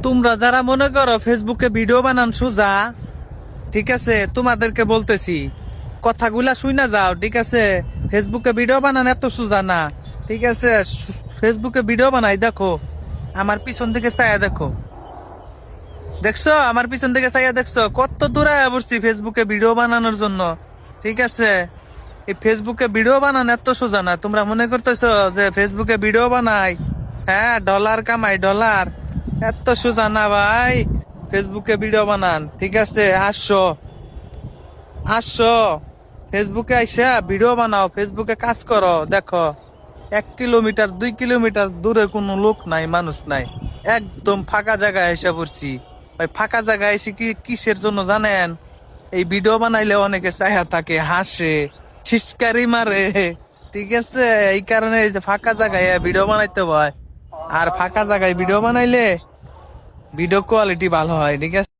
তোমরা যারা মনে করো ফেসবুকে ভিডিও বানান সোজা, ঠিক আছে, তোমাদেরকে বলতেছি কথাগুলা শুইনা যাও, ঠিক আছে। ফেসবুকে ভিডিও বানান এত সোজা না, ঠিক আছে। ফেসবুকে ভিডিও বানাই, দেখো আমার পিছন থেকে চাইয়া দেখো, দেখছো আমার পিছন থেকে চাইয়া দেখছো কত দূরে বসছি ফেসবুকে ভিডিও বানানোর জন্য, ঠিক আছে। এই ফেসবুকে ভিডিও বানান এত সোজা না। তোমরা মনে করতেছো যে ফেসবুকে ভিডিও বানাই, হ্যাঁ ডলার কামাই ডলার, এত সোজা না ভাই। ফেসবুকে ভিডিও বানান, ঠিক আছে। আসো আসো ফেসবুকে আইসা ভিডিও বানাও, ফেসবুকে কাজ করো। দেখো 1 কিলোমিটার 2 কিলোমিটার দূরে কোনো লোক নাই, মানুষ নাই, একদম ফাঁকা জায়গায় এসে পড়ছি। ভাই ফাঁকা জায়গায় এসে কিসের জন্য জানেন? এই ভিডিও বানাইলে অনেকে চায়া থাকে, হাসে, ছিচকারি মারে, ঠিক আছে। এই কারণে এই যে ফাঁকা জায়গায় ভিডিও বানাইতে হয়। আর ফাঁকা জায়গায় ভিডিও বানাইলে ভিডিও কোয়ালিটি ভালো হয়, ঠিক আছে।